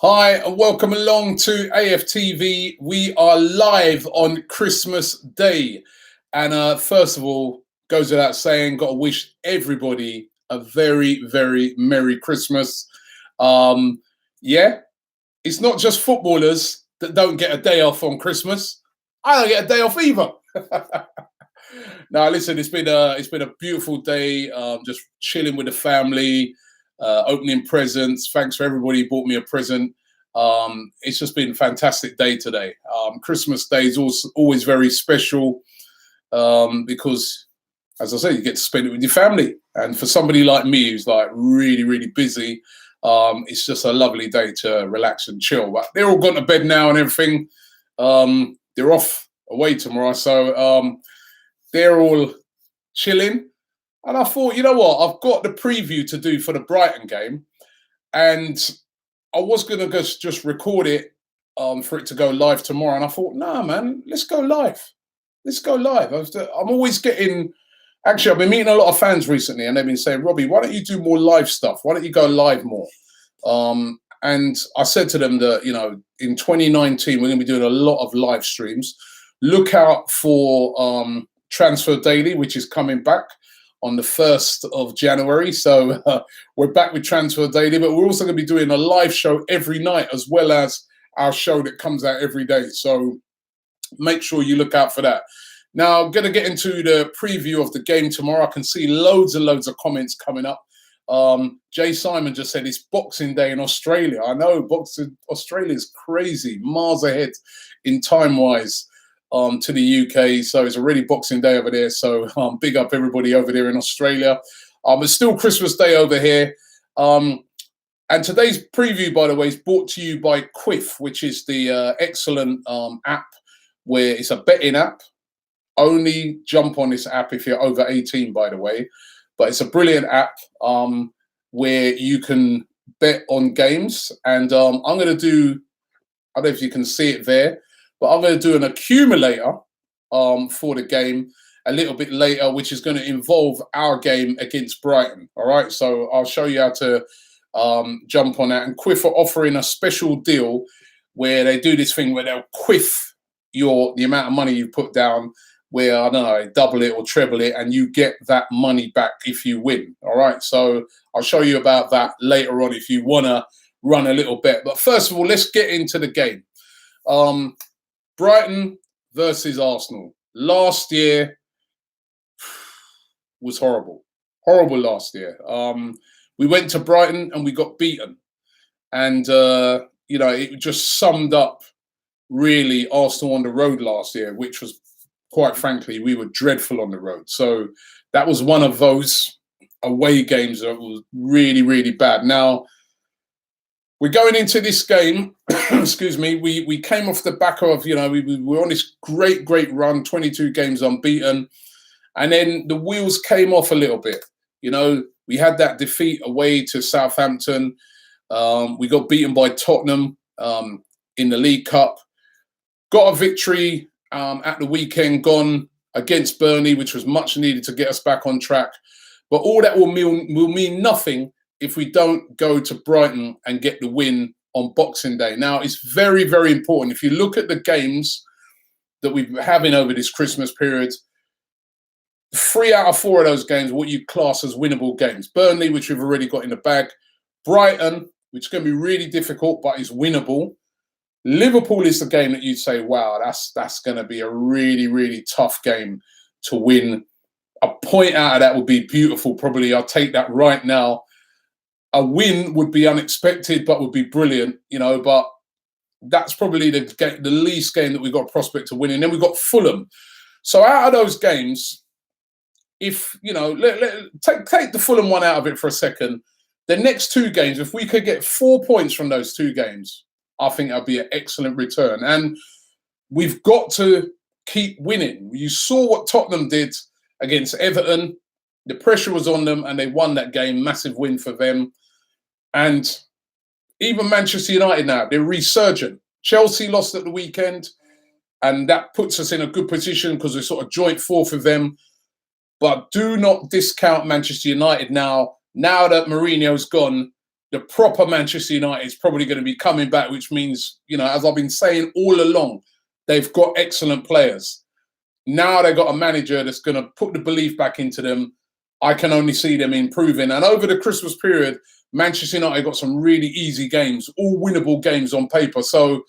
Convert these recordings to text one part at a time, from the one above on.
Hi, and welcome along to AFTV. We are live on Christmas Day. And first of all, goes without saying, got to wish everybody a very, very Merry Christmas. Um, yeah, it's not just footballers that don't get a day off on Christmas. I don't get a day off either. Now, listen, it's been a beautiful day. Just chilling with the family, opening presents. Thanks for everybody who bought me a present. It's just been a fantastic day today. Christmas Day is also always very special because, as I say, you get to spend it with your family. And for somebody like me who's like really, really busy, it's just a lovely day to relax and chill. But they're all gone to bed now and everything. They're off away tomorrow, so they're all chilling. And I thought, you know what? I've got the preview to do for the Brighton game, and I was going to just record it for it to go live tomorrow. And I thought, nah, man, let's go live. Let's go live. I'm always getting. Actually, I've been meeting a lot of fans recently, and they've been saying, Robbie, why don't you do more live stuff? Why don't you go live more? And I said to them that, in 2019, we're going to be doing a lot of live streams. Look out for Transfer Daily, which is coming back on the 1st of January. So we're back with Transfer Daily, but we're also going to be doing a live show every night, as well as our show that comes out every day. So make sure you look out for that. Now, I'm going to get into the preview of the game tomorrow. I can see loads and loads of comments coming up. Jay Simon just said it's Boxing Day in Australia. I know Boxing Australia is crazy, miles ahead in time-wise to the UK. So it's already Boxing Day over there. So big up everybody over there in Australia. It's still Christmas Day over here. And today's preview, by the way, is brought to you by Quiff, which is the excellent app where it's a betting app. Only jump on this app if you're over 18, by the way. But it's a brilliant app where you can bet on games. And I'm going to do, I don't know if you can see it there, but I'm going to do an accumulator for the game a little bit later, which is going to involve our game against Brighton. All right, so I'll show you how to jump on that. And Quiff are offering a special deal where they do this thing where they'll quiff the amount of money you put down, where, I don't know, double it or treble it, and you get that money back if you win. All right, so I'll show you about that later on if you want to run a little bet. But first of all, let's get into the game. Brighton versus Arsenal. Last year was horrible. Horrible last year. We went to Brighton and we got beaten. And, it just summed up, really, Arsenal on the road last year, which was, quite frankly, we were dreadful on the road. So that was one of those away games that was really, really bad. Now, we're going into this game, excuse me, we came off the back of, we were on this great, great run, 22 games unbeaten. And then the wheels came off a little bit. We had that defeat away to Southampton. We got beaten by Tottenham in the League Cup. Got a victory at the weekend gone against Burnley, which was much needed to get us back on track. But all that will mean nothing if we don't go to Brighton and get the win on Boxing Day. Now, it's very, very important. If you look at the games that we've been having over this Christmas period, 3 out of 4 of those games, what you class as winnable games. Burnley, which we've already got in the bag. Brighton, which is going to be really difficult, but is winnable. Liverpool is the game that you'd say, wow, that's going to be a really, really tough game to win. A point out of that would be beautiful. Probably I'll take that right now. A win would be unexpected, but would be brilliant, but that's probably the least game that we've got a prospect of winning. Then we've got Fulham. So out of those games, if, take the Fulham one out of it for a second, the next 2 games, if we could get 4 points from those 2 games, I think that'd be an excellent return. And we've got to keep winning. You saw what Tottenham did against Everton. The pressure was on them and they won that game. Massive win for them. And even Manchester United now, they're resurgent. Chelsea lost at the weekend, and that puts us in a good position because we're sort of joint 4th with them. But do not discount Manchester United now. Now that Mourinho's gone, the proper Manchester United is probably going to be coming back, which means, as I've been saying all along, they've got excellent players. Now they've got a manager that's going to put the belief back into them. I can only see them improving. And over the Christmas period, Manchester United got some really easy games, all winnable games on paper. So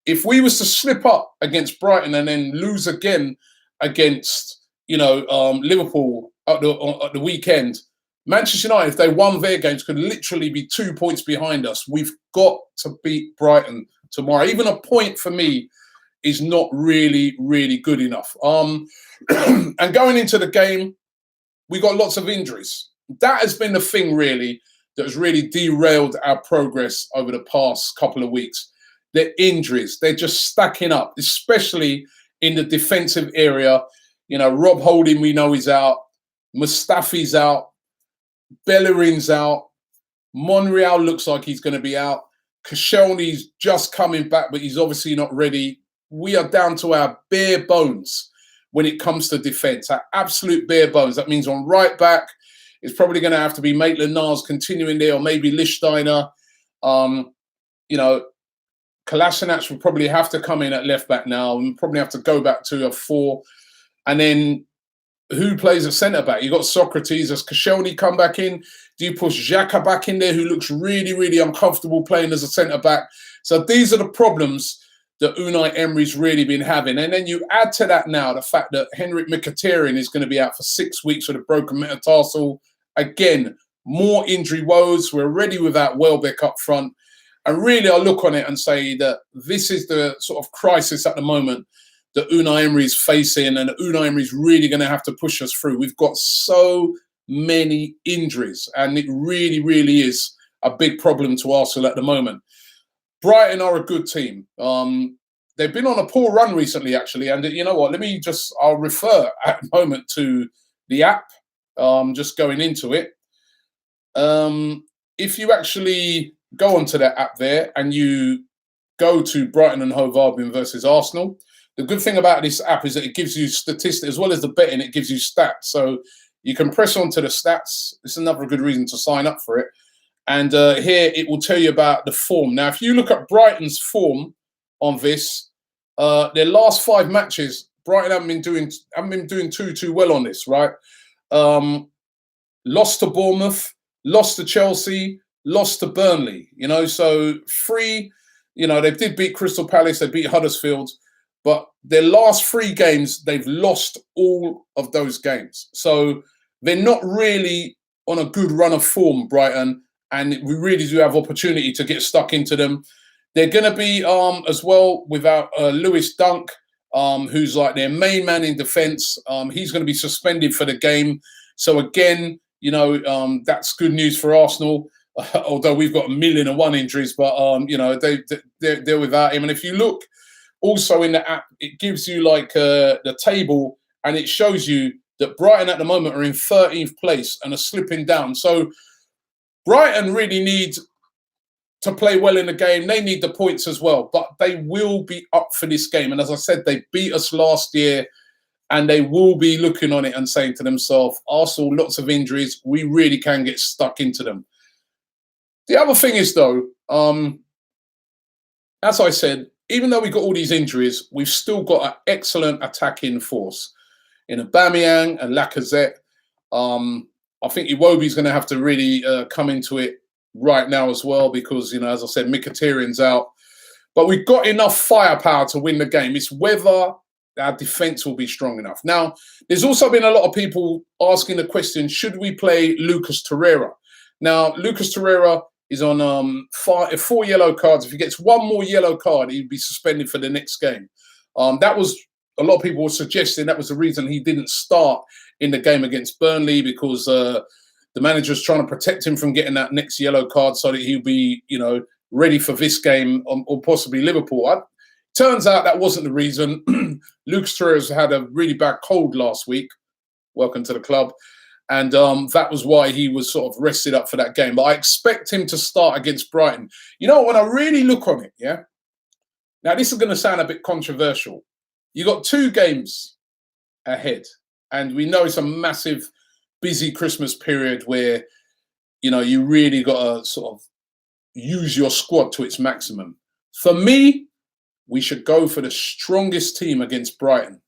if we was to slip up against Brighton and then lose again against, Liverpool at the weekend, Manchester United, if they won their games, could literally be 2 points behind us. We've got to beat Brighton tomorrow. Even a point for me is not really, really good enough. And going into the game, we got lots of injuries. That has been the thing, really, that has really derailed our progress over the past couple of weeks. The injuries, they're just stacking up, especially in the defensive area. Rob Holding, we know, is out. Mustafi's out. Bellerin's out. Monreal looks like he's going to be out. Koscielny's just coming back, but he's obviously not ready. We are down to our bare bones when it comes to defence, our absolute bare bones. That means on right back, it's probably going to have to be Maitland-Niles continuing there, or maybe Lichtsteiner. Kolasinac will probably have to come in at left back now, and probably have to go back to a 4. And then who plays at centre back? You got Socrates. Does Koscielny come back in? Do you push Xhaka back in there, who looks really, really uncomfortable playing as a centre back? So these are the problems that Unai Emery's really been having. And then you add to that now the fact that Henrik Mkhitaryan is going to be out for 6 weeks with a broken metatarsal. Again, more injury woes. We're already without Welbeck up front. And really, I look on it and say that this is the sort of crisis at the moment that Unai Emery is facing, and Unai Emery is really going to have to push us through. We've got so many injuries, and it really, really is a big problem to Arsenal at the moment. Brighton are a good team. They've been on a poor run recently, actually. And you know what? I'll refer at the moment to the app, just going into it. If you actually go onto that app there and you go to Brighton and Hove Albion versus Arsenal, the good thing about this app is that it gives you statistics, as well as the betting, it gives you stats. So you can press onto the stats. It's another good reason to sign up for it. And here it will tell you about the form. Now, if you look at Brighton's form on this, their last 5 matches, Brighton haven't been doing too well on this, right? Lost to Bournemouth, lost to Chelsea, lost to Burnley. So 3. They did beat Crystal Palace, they beat Huddersfield, but their last 3 games, they've lost all of those games. So they're not really on a good run of form, Brighton. And we really do have opportunity to get stuck into them. They're going to be, as well, without Lewis Dunk, who's like their main man in defence. He's going to be suspended for the game. So again, that's good news for Arsenal. Although we've got 1,000,001 injuries, but they're without him. And if you look also in the app, it gives you like the table, and it shows you that Brighton at the moment are in 13th place and are slipping down. So Brighton really need to play well in the game. They need the points as well, but they will be up for this game. And as I said, they beat us last year, and they will be looking on it and saying to themselves, Arsenal, lots of injuries. We really can get stuck into them. The other thing is, though, as I said, even though we've got all these injuries, we've still got an excellent attacking force in Aubameyang and Lacazette. I think Iwobi's going to have to really come into it right now as well, because, as I said, Mkhitaryan's out. But we've got enough firepower to win the game. It's whether our defence will be strong enough. Now, there's also been a lot of people asking the question, should we play Lucas Torreira? Now, Lucas Torreira is on 4 yellow cards. If he gets 1 more yellow card, he'd be suspended for the next game. That was, a lot of people were suggesting that was the reason he didn't start in the game against Burnley, because the manager's trying to protect him from getting that next yellow card so that he'll be, ready for this game or possibly Liverpool. Turns out that wasn't the reason. Lucas Torreira's had a really bad cold last week. Welcome to the club. And that was why he was sort of rested up for that game. But I expect him to start against Brighton. When I really look on it, yeah? Now, this is going to sound a bit controversial. You got 2 games ahead. And we know it's a massive, busy Christmas period where, you really got to sort of use your squad to its maximum. For me, we should go for the strongest team against Brighton.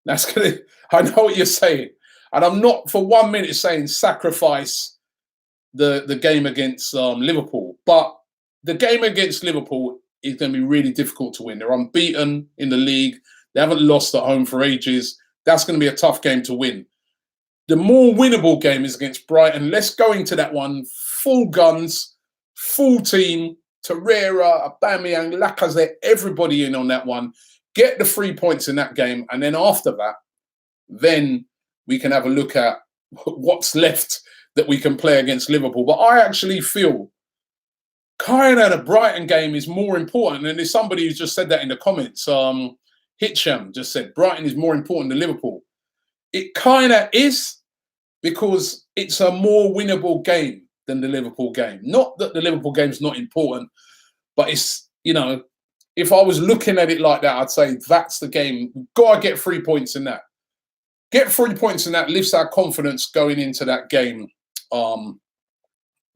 That's gonna. I know what you're saying, and I'm not for 1 minute saying sacrifice the game against Liverpool, but the game against Liverpool is going to be really difficult to win. They're unbeaten in the league. They haven't lost at home for ages. That's going to be a tough game to win. The more winnable game is against Brighton. Let's go into that one full guns, full team. Torreira, Aubameyang, Lacazette, everybody in on that one. Get the 3 points in that game, and then after that, then we can have a look at what's left that we can play against Liverpool. But I actually feel kind of the Brighton game is more important. And there's somebody who's just said that in the comments. Hitcham just said Brighton is more important than Liverpool. It kind of is, because it's a more winnable game than the Liverpool game. Not that the Liverpool game's not important, but it's, if I was looking at it like that, I'd say that's the game. We've got to get 3 points in that. Get 3 points in that lifts our confidence going into that game.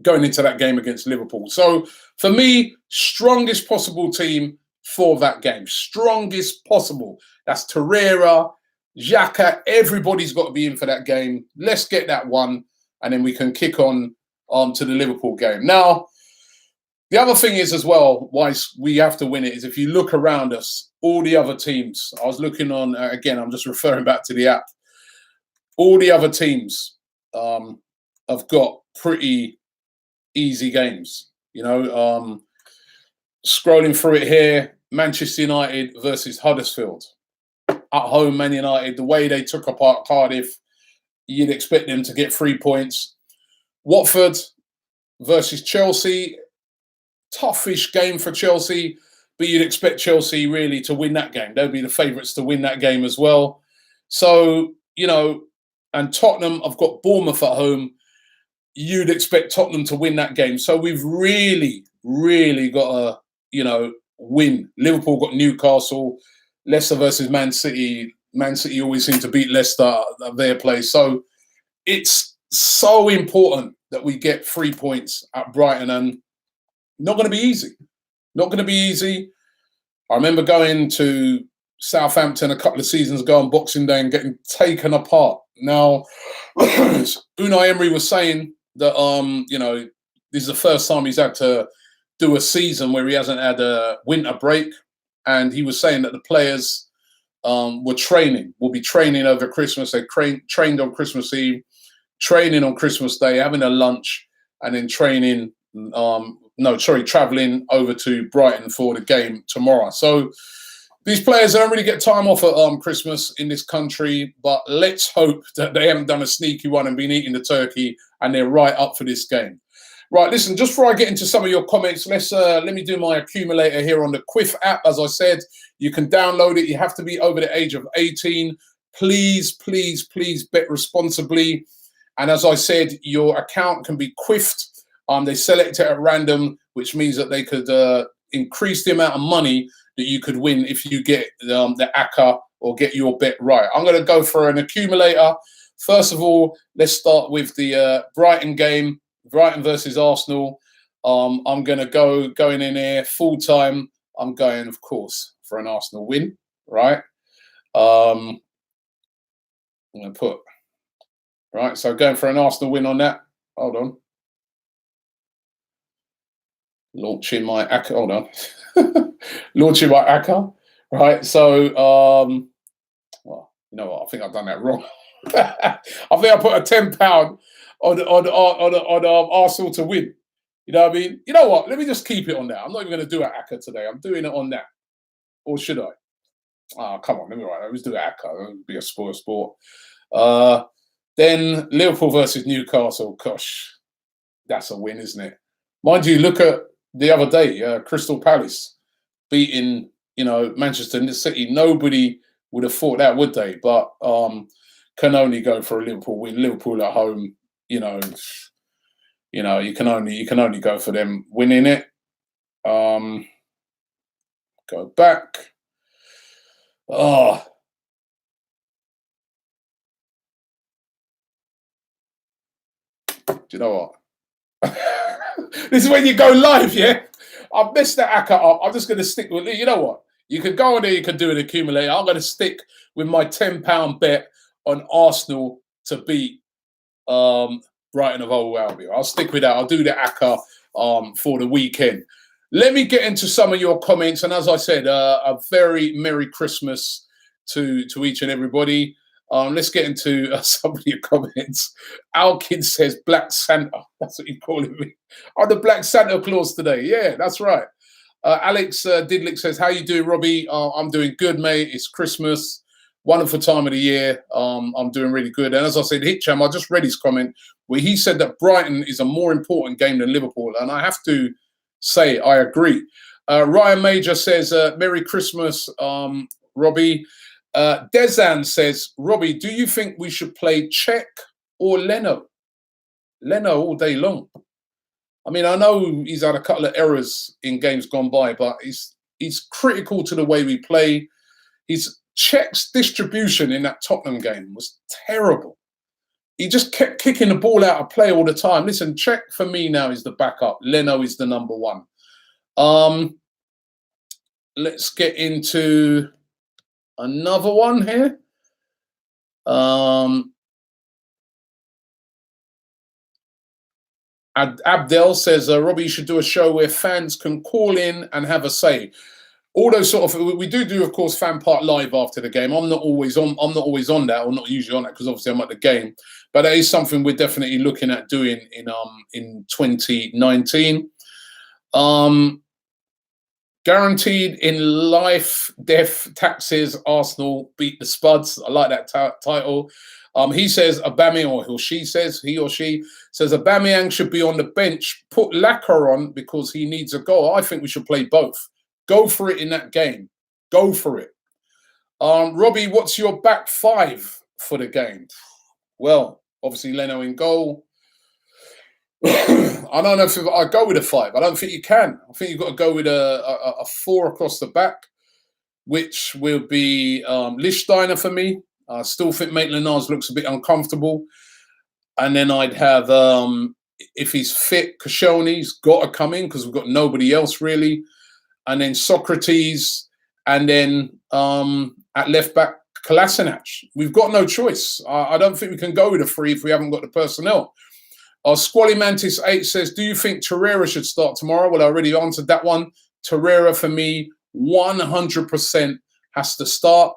Going into that game against Liverpool. So for me, strongest possible team for that game. Strongest possible. That's Torreira, Xhaka. Everybody's got to be in for that game. Let's get that one, and then we can kick on to the Liverpool game. Now, the other thing is as well, why we have to win it, is if you look around us, all the other teams, I was looking on, again, I'm just referring back to the app, all the other teams have got pretty easy games. Scrolling through it here, Manchester United versus Huddersfield. At home, Man United, the way they took apart Cardiff, you'd expect them to get 3 points. Watford versus Chelsea, toughish game for Chelsea, but you'd expect Chelsea really to win that game. They'll be the favourites to win that game as well. So, and Tottenham have got Bournemouth at home. You'd expect Tottenham to win that game. So we've really, really got to, win. Liverpool got Newcastle. Leicester versus Man City. Man City always seem to beat Leicester at their place. So it's so important that we get 3 points at Brighton, and not going to be easy. Not going to be easy. I remember going to Southampton a couple of seasons ago on Boxing Day and getting taken apart. Now, Unai Emery was saying that, this is the first time he's had to do a season where he hasn't had a winter break. And he was saying that the players will be training over Christmas. They trained on Christmas Eve, training on Christmas Day, having a lunch, and then traveling over to Brighton for the game tomorrow. So these players don't really get time off at Christmas in this country, but let's hope that they haven't done a sneaky one and been eating the turkey and they're right up for this game. Right, listen, just before I get into some of your comments, let me do my accumulator here on the Quiff app. As I said, you can download it. You have to be over the age of 18. Please, please, please bet responsibly. And as I said, your account can be quiffed. They select it at random, which means that they could increase the amount of money that you could win if you get the ACCA or get your bet right. I'm going to go for an accumulator. First of all, let's start with the Brighton game, Brighton versus Arsenal. I'm going to going in here full time. I'm going, of course, for an Arsenal win, right? I'm going to put, right, so going for an Arsenal win on that. Hold on. Launching my ACCA. Hold on. Launching my ACCA. Right. So, well, you know what? I think I've done that wrong. I think I put a £10 on Arsenal to win. You know what I mean? You know what? Let me just keep it on that. I'm not even going to do an ACCA today. I'm doing it on that. Or should I? Oh, come on. Let me write. Let's do an ACCA. It'll be a sport. Then Liverpool versus Newcastle. Gosh, that's a win, isn't it? Mind you, look at the other day, Crystal Palace beating, Manchester City. Nobody would have thought that, would they? But can only go for a Liverpool win. Liverpool at home, you can only go for them winning it. Go back. Oh. Do you know what? This is when you go live, yeah? I've messed that acca up. I'm just going to stick with it. You know what? You could go on there, you could do an accumulator. I'm going to stick with my £10 bet on Arsenal to beat Brighton of Hove Albion. I'll stick with that. I'll do the acca for the weekend. Let me get into some of your comments. And as I said, a very Merry Christmas to each and everybody. Let's get into some of your comments. Alkin says, Black Santa. That's what you're calling me. Oh, the Black Santa Claus today. Yeah, that's right. Alex Didlick says, how you doing, Robbie? I'm doing good, mate. It's Christmas. Wonderful time of the year. I'm doing really good. And as I said, Hitcham, I just read his comment where he said that Brighton is a more important game than Liverpool. And I have to say, I agree. Ryan Major says, Merry Christmas, Robbie. Desan says, Robbie, do you think we should play Czech or Leno? Leno all day long. I mean, I know he's had a couple of errors in games gone by, but he's critical to the way we play. His Czech's distribution in that Tottenham game was terrible. He just kept kicking the ball out of play all the time. Listen, Czech for me now is the backup. Leno is the number one. Let's get into another one here. Abdel says, Robbie, you should do a show where fans can call in and have a say. All those sort of, we do of course fan part live after the game. I'm not always on that, or not usually on that, because obviously I'm at the game. But that is something we're definitely looking at doing in 2019. Guaranteed in life, death, taxes, Arsenal beat the Spuds. I like that title. He says Aubameyang, or he or she says Aubameyang should be on the bench. Put Lacquer on because he needs a goal. I think we should play both. Go for it in that game. Go for it. Robbie, what's your back five for the game? Well, obviously Leno in goal. I don't know if I go with a five. I don't think you can. I think you've got to go with a four across the back, which will be Lichtsteiner for me. I still think Maitland-Niles looks a bit uncomfortable. And then I'd have, if he's fit, Koscielny's got to come in because we've got nobody else really. And then Socrates, and then at left back, Kolasinac. We've got no choice. I don't think we can go with a three if we haven't got the personnel. Squally Mantis 8 says, do you think Torreira should start tomorrow? Well, I already answered that one. Torreira, for me, 100% has to start.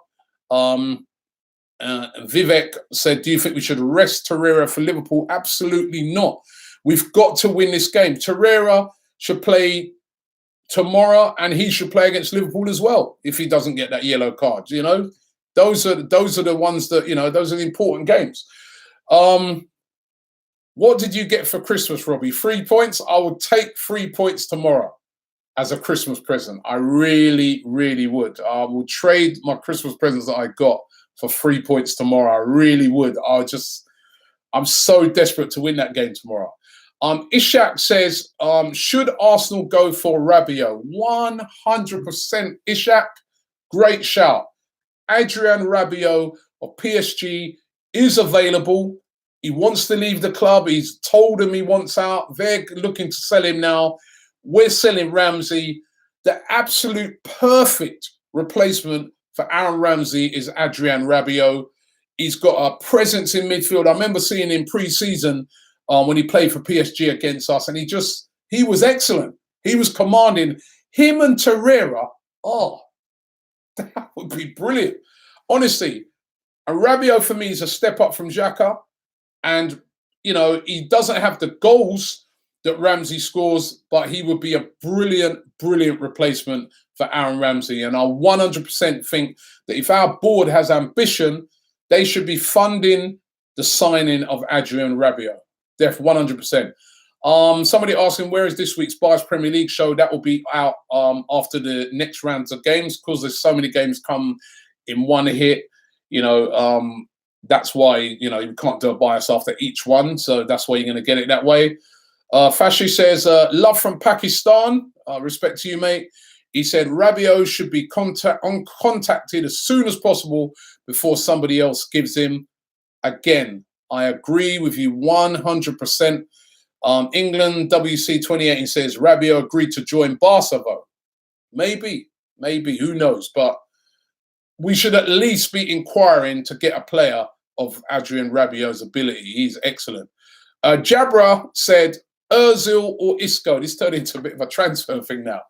Vivek said, do you think we should rest Torreira for Liverpool? Absolutely not. We've got to win this game. Torreira should play tomorrow, and he should play against Liverpool as well if he doesn't get that yellow card. You know, those are the ones that, you know, those are the important games. What did you get for Christmas, Robbie? 3 points? I would take 3 points tomorrow as a Christmas present. I really, really would. I will trade my Christmas presents that I got for 3 points tomorrow. I really would. I'm so desperate to win that game tomorrow. Ishak says, should Arsenal go for Rabiot? 100% Ishak. Great shout. Adrian Rabiot of PSG is available. He wants to leave the club. He's told him he wants out. They're looking to sell him now. We're selling Ramsey. The absolute perfect replacement for Aaron Ramsey is Adrian Rabiot. He's got a presence in midfield. I remember seeing him pre-season when he played for PSG against us, and he was excellent. He was commanding. Him and Torreira, that would be brilliant. Honestly, a Rabiot for me is a step up from Xhaka. And, you know, he doesn't have the goals that Ramsey scores, but he would be a brilliant, brilliant replacement for Aaron Ramsey. And I 100% think that if our board has ambition, they should be funding the signing of Adrian Rabiot. Def 100%. Somebody asking, where is this week's Bias Premier League show? That will be out after the next rounds of games, because there's so many games come in one hit. You know, that's why, you know, you can't do a bias after each one. So that's why you're going to get it that way. Fashi says, love from Pakistan. Respect to you, mate. He said Rabiot should be contacted as soon as possible before somebody else gives him. Again, I agree with you 100%. England WC2018 says Rabiot agreed to join Barca though. Maybe, who knows? But we should at least be inquiring to get a player of Adrien Rabiot's ability. He's excellent. Jabra said Ozil or Isco. This turned into a bit of a transfer thing now.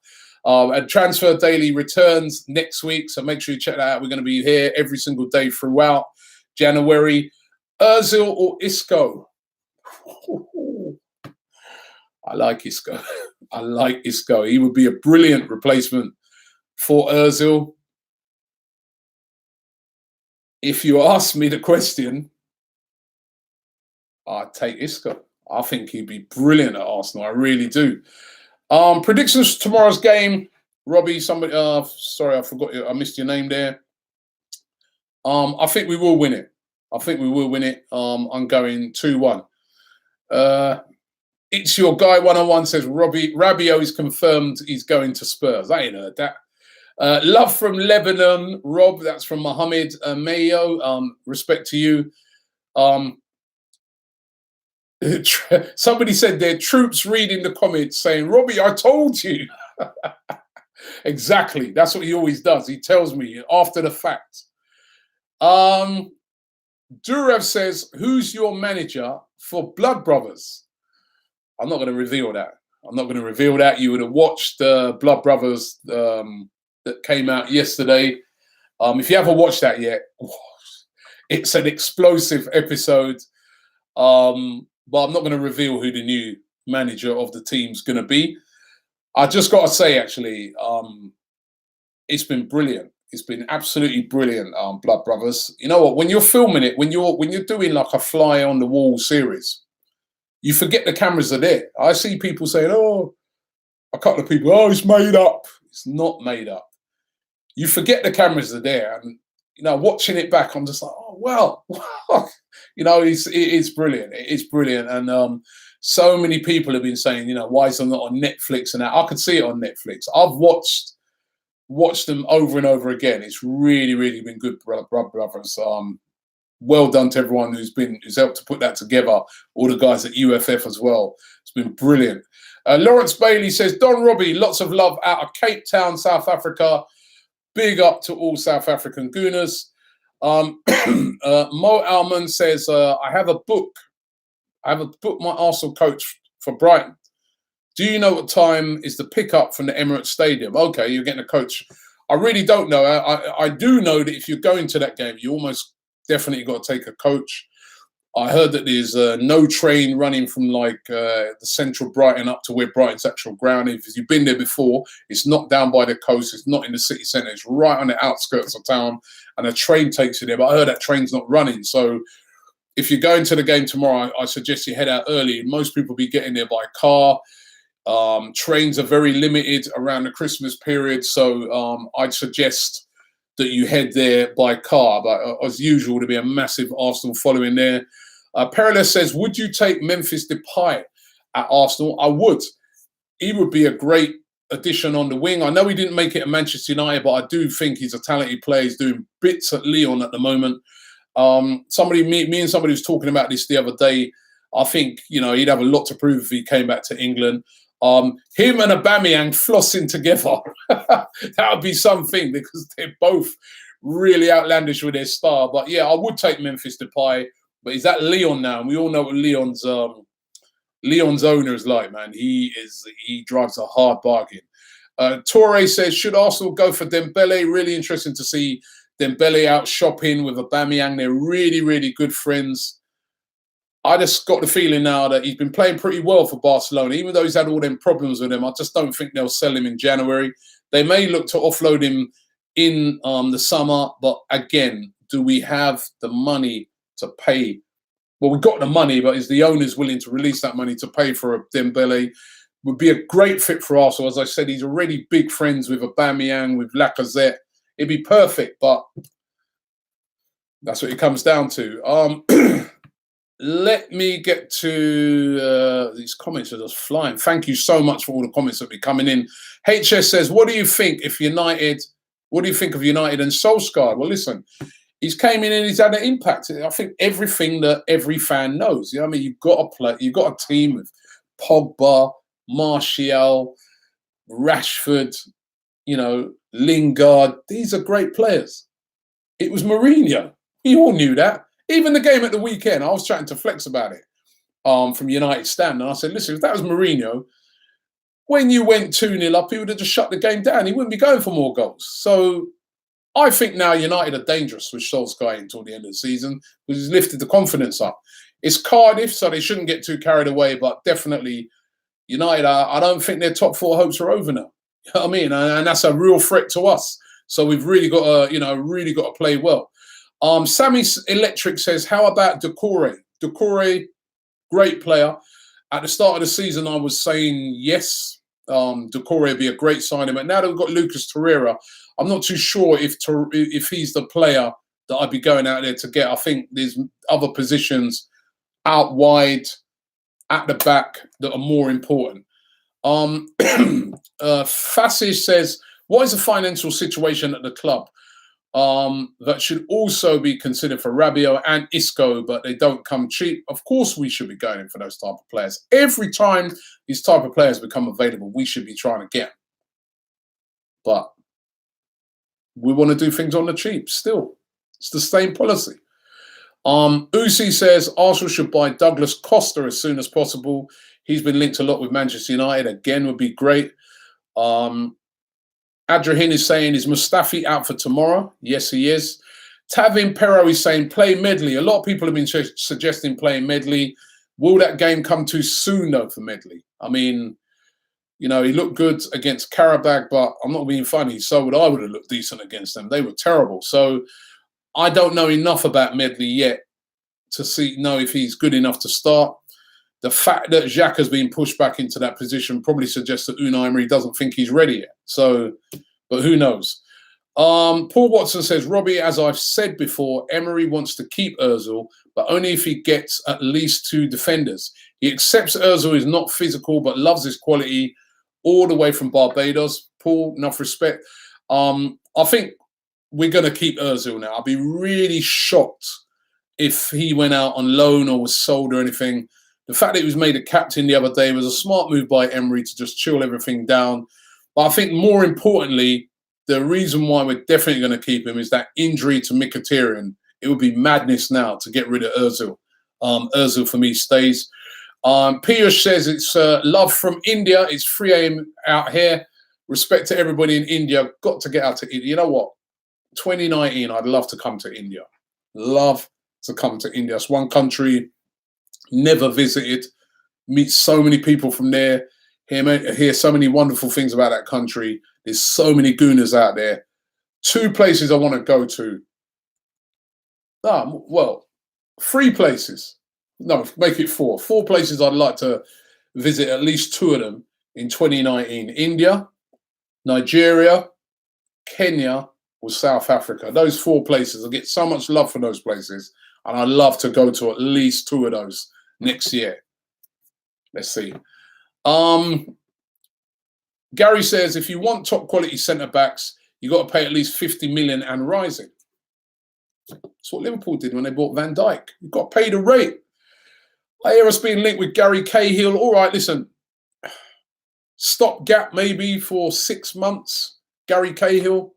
And Transfer Daily returns next week, so make sure you check that out. We're going to be here every single day throughout January. Ozil or Isco? I like Isco. I like Isco. He would be a brilliant replacement for Ozil. If you ask me the question, I'd take Isco. I think he'd be brilliant at Arsenal. I really do. Predictions for tomorrow's game. Robbie, somebody, sorry, I forgot you. I missed your name there. I think we will win it. I'm going 2-1. It's your guy 101 says Rabiot is confirmed he's going to Spurs. I ain't heard that. Love from Lebanon, Rob. That's from Mohammed Mayo. Respect to you. Somebody said their troops reading the comments saying, Robbie, I told you. Exactly. That's what he always does. He tells me after the fact. Durev says, who's your manager for Blood Brothers? I'm not going to reveal that. You would have watched Blood Brothers that came out yesterday. If you haven't watched that yet, it's an explosive episode. But I'm not going to reveal who the new manager of the team's going to be. I just got to say, actually, it's been brilliant. It's been absolutely brilliant, Blood Brothers. You know what? When you're filming it, when you're doing like a fly on the wall series, you forget the cameras are there. I see people saying, "Oh, a couple of people, oh, it's made up." It's not made up. You forget the cameras are there, and watching it back, I'm just like, "Oh, well." It's brilliant. It's brilliant. And so many people have been saying, why is it not on Netflix? And that I could see it on Netflix. I've watched them over and over again. It's really, really been good, brothers. Well done to everyone who's helped to put that together. All the guys at UFF as well. It's been brilliant. Lawrence Bailey says, Don Robbie, lots of love out of Cape Town, South Africa. Big up to all South African Gooners. Mo Alman says, I have a book my Arsenal coach for Brighton. Do you know what time is the pickup from the Emirates Stadium? Okay, you're getting a coach. I really don't know. I do know that if you're going to that game, you almost definitely got to take a coach. I heard that there's no train running from the central Brighton up to where Brighton's actual ground is. If you've been there before, it's not down by the coast. It's not in the city centre. It's right on the outskirts of town, and a train takes you there. But I heard that train's not running. So if you're going to the game tomorrow, I suggest you head out early. Most people will be getting there by car. Trains are very limited around the Christmas period. So I'd suggest that you head there by car. But as usual, there'll be a massive Arsenal following there. Perilous says, would you take Memphis Depay at Arsenal? I would. He would be a great addition on the wing. I know he didn't make it at Manchester United, but I do think he's a talented player. He's doing bits at Lyon at the moment. Me and somebody was talking about this the other day. I think, he'd have a lot to prove if he came back to England. Him and Aubameyang flossing together. That would be something because they're both really outlandish with their style. But yeah, I would take Memphis Depay. But he's at Lyon now, and we all know what Lyon's owner is like, man. He drives a hard bargain. Torre says, should Arsenal go for Dembele? Really interesting to see Dembele out shopping with Aubameyang. They're really, really good friends. I just got the feeling now that he's been playing pretty well for Barcelona, even though he's had all them problems with him. I just don't think they'll sell him in January. They may look to offload him in the summer, but again, do we have the money to pay? Well, we've got the money, but is the owners willing to release that money to pay for a Dembele? Would be a great fit for Arsenal. As I said, he's already big friends with Aubameyang, with Lacazette. It'd be perfect, but that's what it comes down to. Let me get to these comments are just flying. Thank you so much for all the comments that be coming in. HS says, what do you think of United and Solskjaer? Well, listen, he's came in and he's had an impact. I think everything that every fan knows. I mean, you've got a team with Pogba, Martial, Rashford, Lingard. These are great players. It was Mourinho. We all knew that. Even the game at the weekend, I was chatting to Flex about it from United stand. And I said, listen, if that was Mourinho, when you went 2-0 up, he would have just shut the game down. He wouldn't be going for more goals. So I think now United are dangerous with Solskjaer until the end of the season because he's lifted the confidence up. It's Cardiff, so they shouldn't get too carried away, but definitely United, I don't think their top four hopes are over now. You know what I mean? And that's a real threat to us. So we've really got to, play well. Sammy Electric says, how about Doucouré? Doucouré, great player. At the start of the season, I was saying yes, Doucouré would be a great signing. But now that we've got Lucas Torreira, I'm not too sure if he's the player that I'd be going out there to get. I think there's other positions out wide, at the back that are more important. Fassis says, what is the financial situation at the club? That should also be considered for Rabiot and Isco, but they don't come cheap. Of course, we should be going in for those type of players. Every time these type of players become available, we should be trying to get them. But we want to do things on the cheap still. It's the same policy. Uzi says Arsenal should buy Douglas Costa as soon as possible. He's been linked a lot with Manchester United. Again, would be great. Adrahin is saying, is Mustafi out for tomorrow? Yes, he is. Tavin Pero is saying, play Medley. A lot of people have been suggesting playing Medley. Will that game come too soon, though, for Medley? I mean, he looked good against Karabakh, but I'm not being funny. So I would have looked decent against them. They were terrible. So I don't know enough about Medley yet to know if he's good enough to start. The fact that Xhaka has been pushed back into that position probably suggests that Unai Emery doesn't think he's ready yet. So, but who knows? Paul Watson says, Robbie, as I've said before, Emery wants to keep Ozil, but only if he gets at least 2 defenders. He accepts Ozil is not physical, but loves his quality all the way from Barbados. Paul, enough respect. I think we're going to keep Ozil now. I'd be really shocked if he went out on loan or was sold or anything. The fact that he was made a captain the other day was a smart move by Emery to just chill everything down. But I think more importantly, the reason why we're definitely going to keep him is that injury to Mkhitaryan. It would be madness now to get rid of Ozil. Ozil, for me, stays. Piyush says it's love from India. It's 3 a.m. out here. Respect to everybody in India. Got to get out to India. You know what? 2019, I'd love to come to India. Love to come to India. It's one country never visited. Meet so many people from there. Hear so many wonderful things about that country. There's so many gooners out there. 2 places I want to go to. 3 places. No, make it 4. 4 places I'd like to visit, at least 2 of them in 2019. India, Nigeria, Kenya, or South Africa. Those 4 places. I get so much love for those places. And I'd love to go to at least 2 of those next year. Let's see. Gary says, if you want top quality centre-backs, you got to pay at least 50 million and rising. That's what Liverpool did when they bought Van Dijk. You've got to pay the rate. I hear us being linked with Gary Cahill. All right, listen. Stopgap maybe for 6 months. Gary Cahill.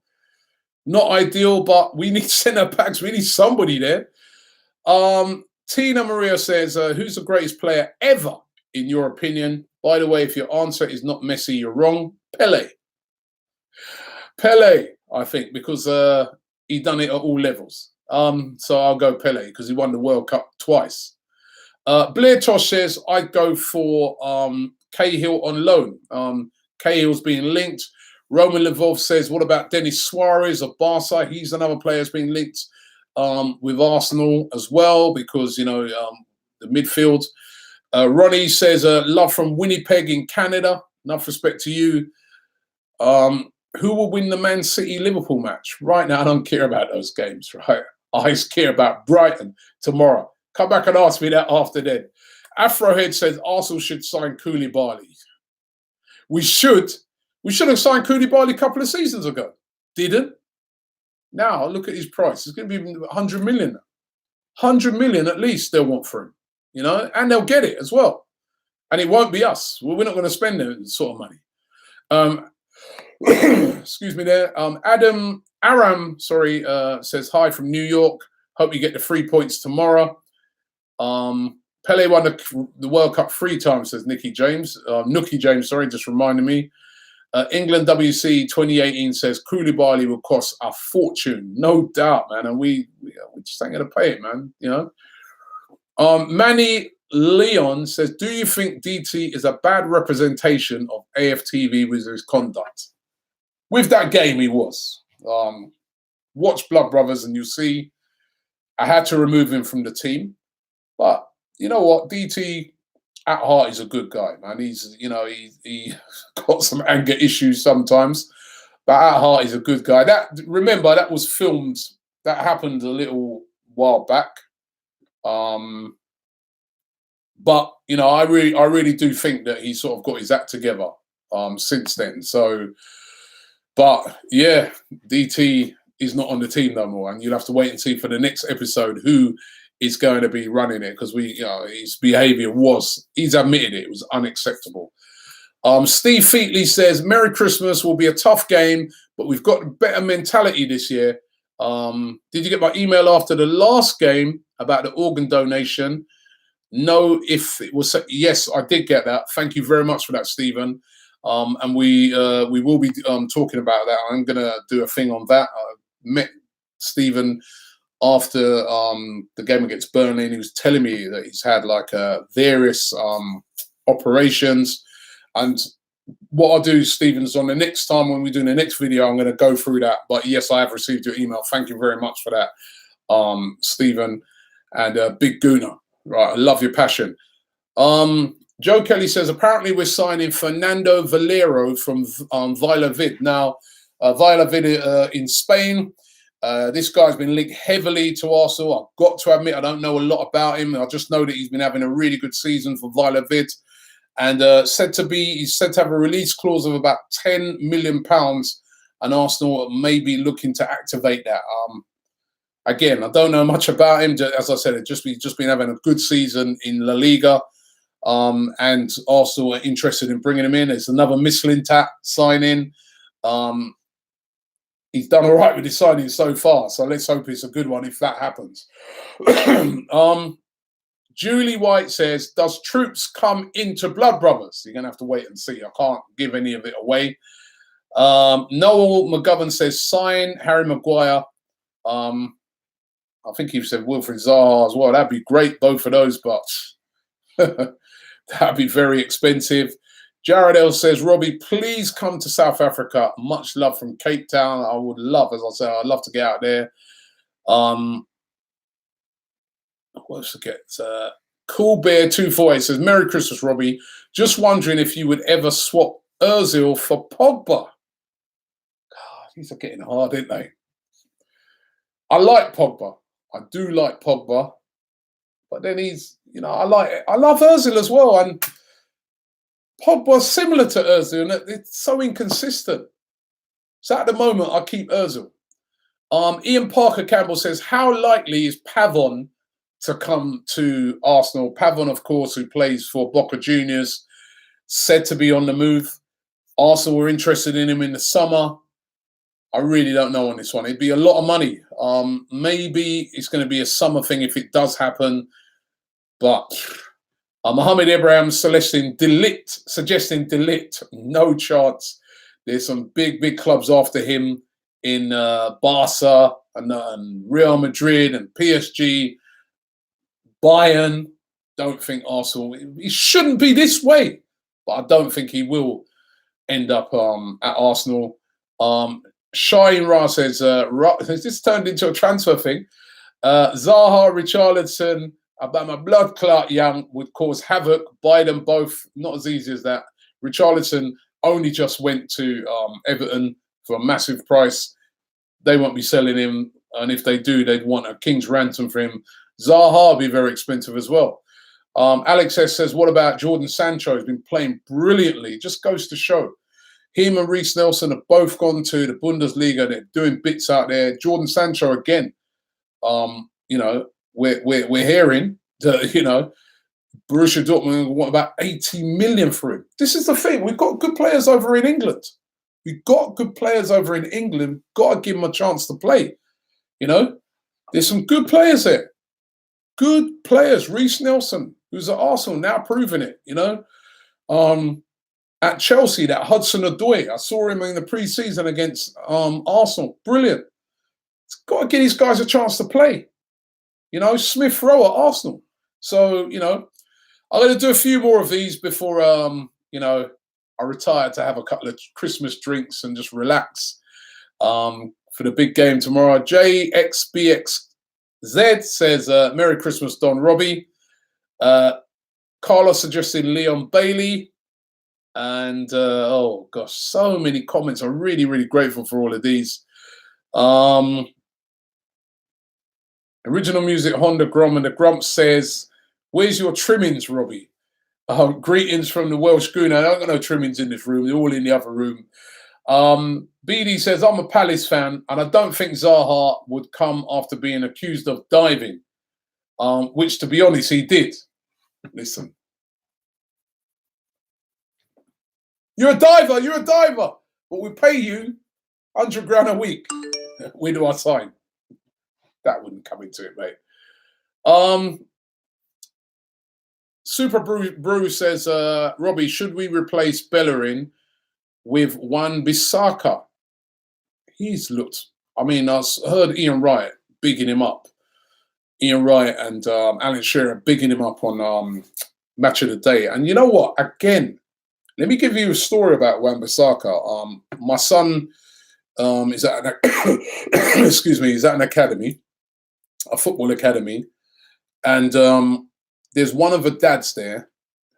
Not ideal, but we need centre-backs. We need somebody there. Tina Maria says, who's the greatest player ever, in your opinion? By the way, if your answer is not Messi, you're wrong. Pele. Pele, I think, because he done it at all levels. So I'll go Pele because he won the World Cup twice. Blair Tosh says, I'd go for Cahill on loan. Cahill's being linked. Roman Lvov says, what about Denis Suarez of Barca? He's another player who's been linked with Arsenal as well because, the midfield. Ronnie says, love from Winnipeg in Canada. Enough respect to you. Who will win the Man City-Liverpool match? Right now, I don't care about those games, right? I just care about Brighton tomorrow. Come back and ask me that after then. Afrohead says, Arsenal should sign Koulibaly. We should have signed Koulibaly a couple of seasons ago. Didn't. Now, look at his price. It's going to be 100 million. 100 million at least they'll want for him. And they'll get it as well. and it won't be us. We're not going to spend that sort of money. Excuse me there. Aram, says hi from New York. Hope you get the 3 points tomorrow. Pele won the World Cup 3 times, says Nookie James, just reminding me. England WC 2018 says Koulibaly will cost a fortune, no doubt, man. And we just ain't going to pay it, man. You know. Manny Leon says, do you think DT is a bad representation of AFTV with his conduct? With that game, he was. Watch Blood Brothers and you'll see I had to remove him from the team. But you know what? DT at heart is a good guy, man. He's, you know, he got some anger issues sometimes. But at heart, he's a good guy. Remember, that was filmed. That happened a little while back. But you know, I really do think that he sort of got his act together since then. So, but yeah, DT is not on the team no more, and you'll have to wait and see for the next episode who is going to be running it, because his behaviour he's admitted it was unacceptable. Steve Featley says, Merry Christmas, will be a tough game, but we've got a better mentality this year. Did you get my email after the last game about the organ donation? No, if it was, yes, I did get that. Thank you very much for that, Stephen. And we will be talking about that. I'm going to do a thing on that. I met Stephen after the game against Burnley, and he was telling me that he's had like various operations. And what I'll do, Stephen, is on the next time when we do the next video, I'm going to go through that. But yes, I have received your email. Thank you very much for that, Stephen. And Big Gooner. Right, I love your passion. Joe Kelly says, apparently we're signing Fernando Valero from Valladolid. Now, Valladolid in Spain. This guy's been linked heavily to Arsenal. I've got to admit, I don't know a lot about him. I just know that he's been having a really good season for Valladolid. And he's said to have a release clause of about £10 million. And Arsenal may be looking to activate that. Again, I don't know much about him. As I said, he's just been having a good season in La Liga. And Arsenal are interested in bringing him in. It's another Mislintat signing. He's done all right with his signing so far. So let's hope it's a good one if that happens. Julie White says, does Troops come into Blood Brothers? You're going to have to wait and see. I can't give any of it away. Noel McGovern says, sign Harry Maguire. I think he said Wilfred Zaha as well. That'd be great, both of those, but that'd be very expensive. Jared L says, Robbie, please come to South Africa. Much love from Cape Town. I would love, as I say, I'd love to get out there. What else to get? Cool Bear 248 says, Merry Christmas, Robbie. Just wondering if you would ever swap Ozil for Pogba. God, these are getting hard, aren't they? I like Pogba. I do like Pogba. But then he's, you know, I love Ozil as well. And Pogba's similar to Ozil, and it's so inconsistent. So at the moment, I keep Ozil. Ian Parker Campbell says, how likely is Pavon to come to Arsenal? Pavon, of course, who plays for Boca Juniors, said to be on the move. Arsenal were interested in him in the summer. I really don't know on this one. It'd be a lot of money. Maybe it's going to be a summer thing if it does happen. But Mohamed Ibrahim suggesting Delite, no chance. There's some big clubs after him in Barca and Real Madrid and PSG. Bayern. Don't think Arsenal. He shouldn't be this way, but I don't think he will end up at Arsenal. Shine Ra says, has this turned into a transfer thing? Zaha, Richarlison, about my blood clot young would cause havoc. Buy them both. Not as easy as that. Richarlison only just went to Everton for a massive price. They won't be selling him. And if they do, they'd want a king's ransom for him. Zaha will be very expensive as well. Alex S says, what about Jordan Sancho? He's been playing brilliantly. Just goes to show. Him and Reece Nelson have both gone to the Bundesliga. They're doing bits out there. Jordan Sancho again. You know, we're hearing that, you know, Borussia Dortmund want about 80 million for him. This is the thing. We've got good players over in England. We've got good players over in England. Got to give them a chance to play. You know, there's some good players there. Good players. Reece Nelson, who's at Arsenal, now proving it, you know. At Chelsea, that Hudson-Odoi, I saw him in the pre-season against Arsenal. Brilliant. It's got to give these guys a chance to play. You know, Smith Rowe at Arsenal. So, you know, I'm going to do a few more of these before, you know, I retire to have a couple of Christmas drinks and just relax for the big game tomorrow. JXBXZ says, Merry Christmas, Don Robbie. Carlos suggesting Leon Bailey. And, oh, gosh, so many comments. I'm really, really grateful for all of these. Original Music, Honda Grom, and the Grump says, where's your trimmings, Robbie? Greetings from the Welsh Goon. I don't got no trimmings in this room. They're all in the other room. BD says, I'm a Palace fan, and I don't think Zaha would come after being accused of diving, which, to be honest, he did. Listen. You're a diver, but we pay you 100 grand a week. Where do I sign? That wouldn't come into it, mate. Super Brew says, Robbie, should we replace Bellerin with Wan-Bissaka? He's looked, I mean, I heard Ian Wright bigging him up. Ian Wright and Alan Shearer bigging him up on Match of the Day. And you know what? Again, let me give you a story about Wan-Bissaka. My son is at an excuse me, he's at an academy, a football academy, and there's one of the dads there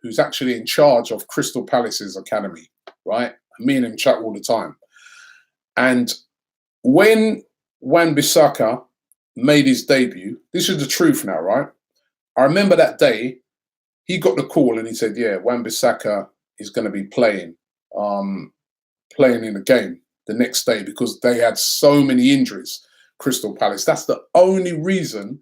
who's actually in charge of Crystal Palace's academy, right? Me and him chat all the time. And when Wan-Bissaka made his debut, this is the truth now, right? I remember that day he got the call and he said, yeah, Wan-Bissaka is going to be playing in the game the next day because they had so many injuries, Crystal Palace. That's the only reason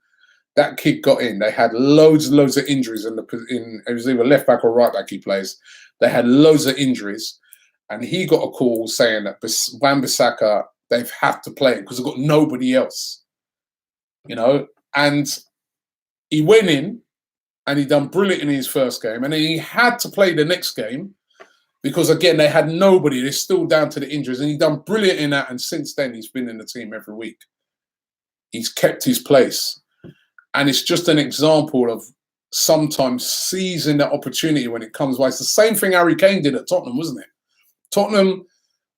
that kid got in. They had loads and loads of injuries it was either left back or right back he plays. They had loads of injuries, and he got a call saying that Wan-Bissaka, they've had to play because they've got nobody else, you know. And he went in, and he done brilliant in his first game, and then he had to play the next game because again they had nobody. They're still down to the injuries, and he done brilliant in that. And since then, he's been in the team every week. He's kept his place. And it's just an example of sometimes seizing that opportunity when it comes by. It's the same thing Harry Kane did at Tottenham, wasn't it? Tottenham,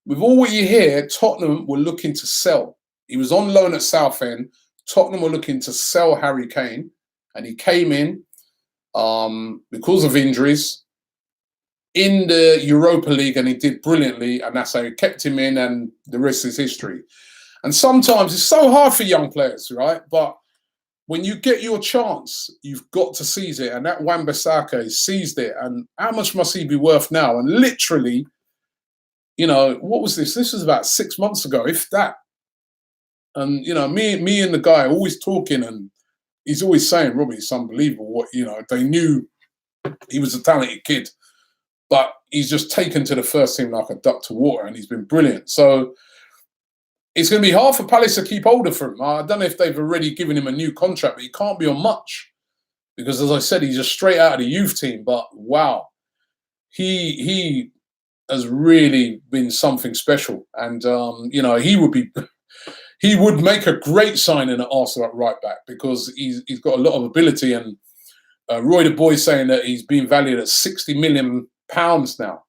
with all what you hear, Tottenham were looking to sell. He was on loan at Southend. Tottenham were looking to sell Harry Kane. And he came in because of injuries in the Europa League, and he did brilliantly. And that's how he kept him in, and the rest is history. And sometimes it's so hard for young players, right? But when you get your chance, you've got to seize it. And that Wan-Bissaka has seized it. And how much must he be worth now? And literally, you know, what was this? This was about 6 months ago, if that. And, you know, me and the guy are always talking, and he's always saying, Robbie, it's unbelievable what, you know, they knew he was a talented kid, but he's just taken to the first team like a duck to water, and he's been brilliant. So it's going to be hard for Palace to keep hold of him. I don't know if they've already given him a new contract, but he can't be on much because, as I said, he's just straight out of the youth team. But wow, he has really been something special, and you know, he would make a great signing at Arsenal at right back because he's got a lot of ability. And Roy the Boy saying that he's being valued at £60 million now.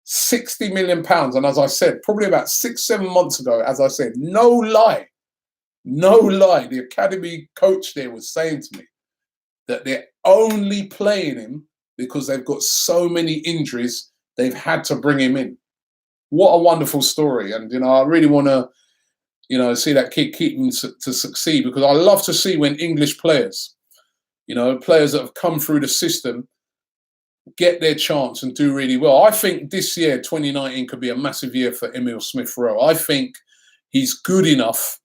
£60 million. And as I said, probably about 6-7 months ago, as I said, no lie, the academy coach there was saying to me that they're only playing him because they've got so many injuries, they've had to bring him in. What a wonderful story. And, you know, I really want to, you know, see that kid keep him to succeed, because I love to see when English players, you know, players that have come through the system, get their chance and do really well. I think this year, 2019, could be a massive year for Emile Smith-Rowe. I think he's good enough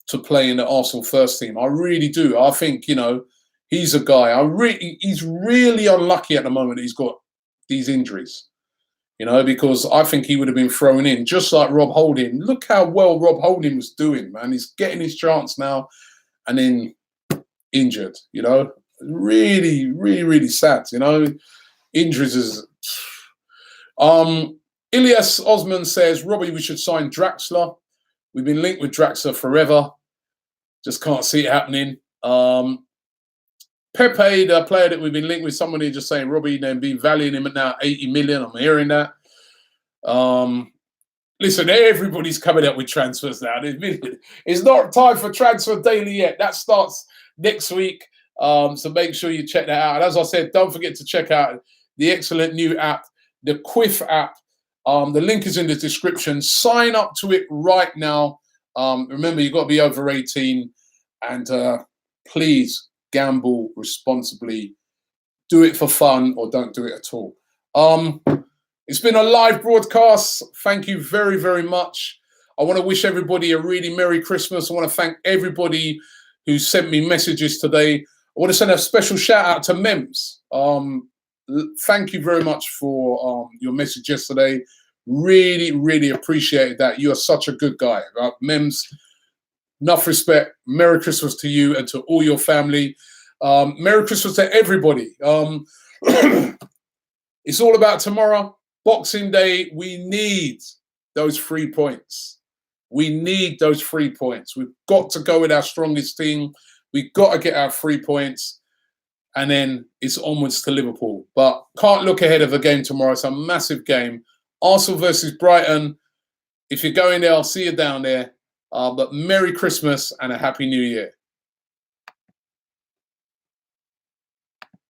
to play in the Arsenal first team. I really do. I think, you know, He's a guy. He's really unlucky at the moment. He's got these injuries, you know, because I think he would have been thrown in just like Rob Holding. Look how well Rob Holding was doing, man. He's getting his chance now, and then injured. You know, really, really, really sad. You know, injuries is. Ilyas Osman says, Robbie, we should sign Draxler. We've been linked with Draxler forever. Just can't see it happening. Pepe, the player that we've been linked with, somebody just saying, Robbie, they've been valuing him at now 80 million. I'm hearing that. Listen, everybody's coming up with transfers now. It's not time for Transfer Daily yet. That starts next week. So make sure you check that out. And as I said, don't forget to check out the excellent new app, the Quiff app. The link is in the description. Sign up to it right now. Remember, you've got to be over 18. And please gamble responsibly. Do it for fun or don't do it at all. It's been a live broadcast. Thank you very, very much. I want to wish everybody a really Merry Christmas. I want to thank everybody who sent me messages today. I want to send a special shout out to Mems. Thank you very much for your message yesterday. Really, really appreciated that. You are such a good guy. Mems, enough respect. Merry Christmas to you and to all your family. Merry Christmas to everybody. It's all about tomorrow. Boxing Day, we need those 3 points. We need those 3 points. We've got to go with our strongest team. We've got to get our 3 points. And then it's onwards to Liverpool. But can't look ahead of a game tomorrow. It's a massive game. Arsenal versus Brighton. If you're going there, I'll see you down there. But Merry Christmas and a Happy New Year.